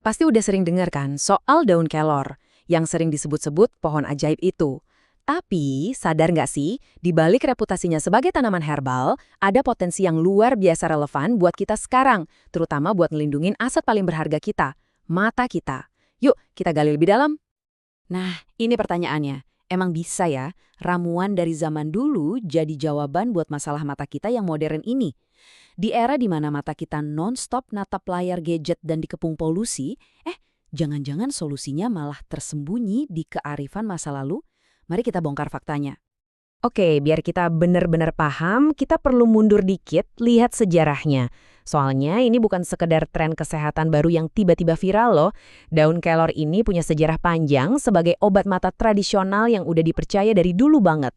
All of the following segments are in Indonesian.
Pasti udah sering dengar kan soal daun kelor, yang sering disebut-sebut pohon ajaib itu. Tapi, sadar nggak sih, di balik reputasinya sebagai tanaman herbal, ada potensi yang luar biasa relevan buat kita sekarang, terutama buat ngelindungin aset paling berharga kita, mata kita. Yuk, kita gali lebih dalam. Nah, ini pertanyaannya. Emang bisa ya, ramuan dari zaman dulu jadi jawaban buat masalah mata kita yang modern ini? Di era di mana mata kita non-stop natap layar gadget dan dikepung polusi, jangan-jangan solusinya malah tersembunyi di kearifan masa lalu? Mari kita bongkar faktanya. Oke, biar kita benar-benar paham, kita perlu mundur dikit, lihat sejarahnya. Soalnya ini bukan sekedar tren kesehatan baru yang tiba-tiba viral loh. Daun kelor ini punya sejarah panjang sebagai obat mata tradisional yang udah dipercaya dari dulu banget.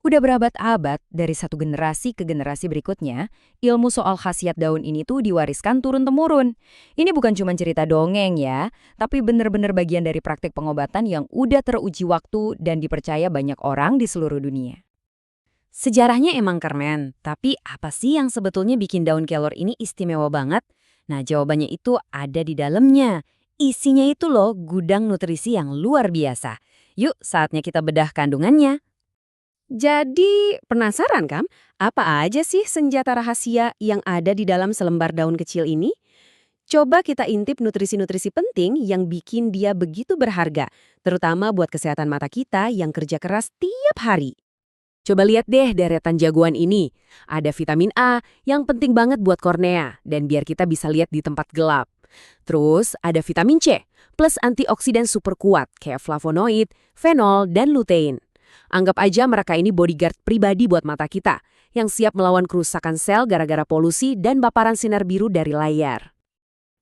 Udah berabad-abad, dari satu generasi ke generasi berikutnya, ilmu soal khasiat daun ini tuh diwariskan turun-temurun. Ini bukan cuma cerita dongeng ya, tapi bener-bener bagian dari praktik pengobatan yang udah teruji waktu dan dipercaya banyak orang di seluruh dunia. Sejarahnya emang keren, tapi apa sih yang sebetulnya bikin daun kelor ini istimewa banget? Nah, jawabannya itu ada di dalamnya. Isinya itu loh gudang nutrisi yang luar biasa. Yuk, saatnya kita bedah kandungannya. Jadi, penasaran kan? Apa aja sih senjata rahasia yang ada di dalam selembar daun kecil ini? Coba kita intip nutrisi-nutrisi penting yang bikin dia begitu berharga, terutama buat kesehatan mata kita yang kerja keras tiap hari. Coba lihat deh deretan jagoan ini. Ada vitamin A yang penting banget buat kornea dan biar kita bisa lihat di tempat gelap. Terus ada vitamin C plus antioksidan super kuat kayak flavonoid, fenol, dan lutein. Anggap aja mereka ini bodyguard pribadi buat mata kita, yang siap melawan kerusakan sel gara-gara polusi dan paparan sinar biru dari layar.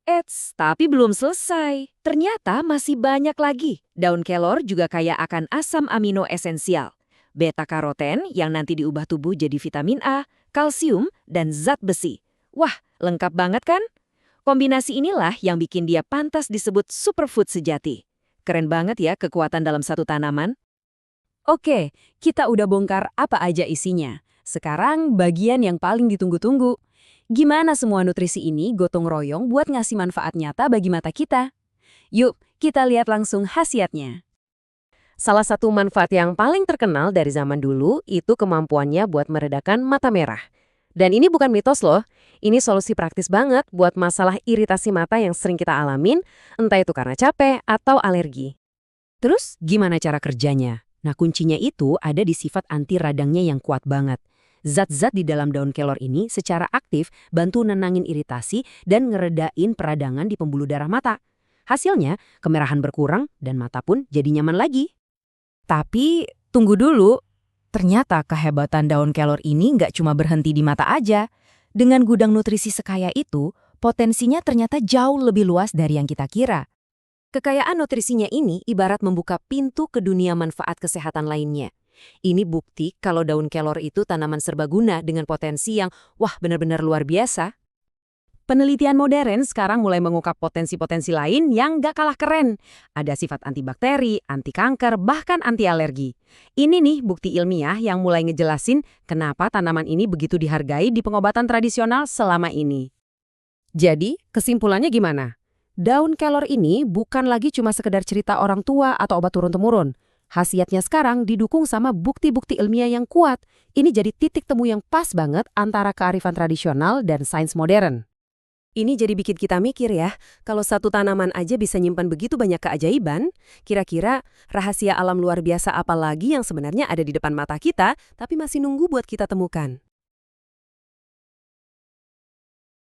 Eits, tapi belum selesai. Ternyata masih banyak lagi. Daun kelor juga kaya akan asam amino esensial. Beta-karoten yang nanti diubah tubuh jadi vitamin A, kalsium, dan zat besi. Wah, lengkap banget kan? Kombinasi inilah yang bikin dia pantas disebut superfood sejati. Keren banget ya kekuatan dalam satu tanaman. Oke, kita udah bongkar apa aja isinya. Sekarang bagian yang paling ditunggu-tunggu. Gimana semua nutrisi ini gotong royong buat ngasih manfaat nyata bagi mata kita? Yuk, kita lihat langsung khasiatnya. Salah satu manfaat yang paling terkenal dari zaman dulu itu kemampuannya buat meredakan mata merah. Dan ini bukan mitos loh, ini solusi praktis banget buat masalah iritasi mata yang sering kita alamin, entah itu karena capek atau alergi. Terus gimana cara kerjanya? Nah, kuncinya itu ada di sifat anti radangnya yang kuat banget. Zat-zat di dalam daun kelor ini secara aktif bantu nenangin iritasi dan ngeredain peradangan di pembuluh darah mata. Hasilnya, kemerahan berkurang dan mata pun jadi nyaman lagi. Tapi, tunggu dulu. Ternyata kehebatan daun kelor ini nggak cuma berhenti di mata aja. Dengan gudang nutrisi sekaya itu, potensinya ternyata jauh lebih luas dari yang kita kira. Kekayaan nutrisinya ini ibarat membuka pintu ke dunia manfaat kesehatan lainnya. Ini bukti kalau daun kelor itu tanaman serbaguna dengan potensi yang, benar-benar luar biasa. Penelitian modern sekarang mulai mengungkap potensi-potensi lain yang gak kalah keren. Ada sifat antibakteri, anti kanker, bahkan anti alergi. Ini nih bukti ilmiah yang mulai ngejelasin kenapa tanaman ini begitu dihargai di pengobatan tradisional selama ini. Jadi, kesimpulannya gimana? Daun kelor ini bukan lagi cuma sekedar cerita orang tua atau obat turun-temurun. Khasiatnya sekarang didukung sama bukti-bukti ilmiah yang kuat. Ini jadi titik temu yang pas banget antara kearifan tradisional dan sains modern. Ini jadi bikin kita mikir ya, kalau satu tanaman aja bisa nyimpan begitu banyak keajaiban, kira-kira rahasia alam luar biasa apa lagi yang sebenarnya ada di depan mata kita, tapi masih nunggu buat kita temukan.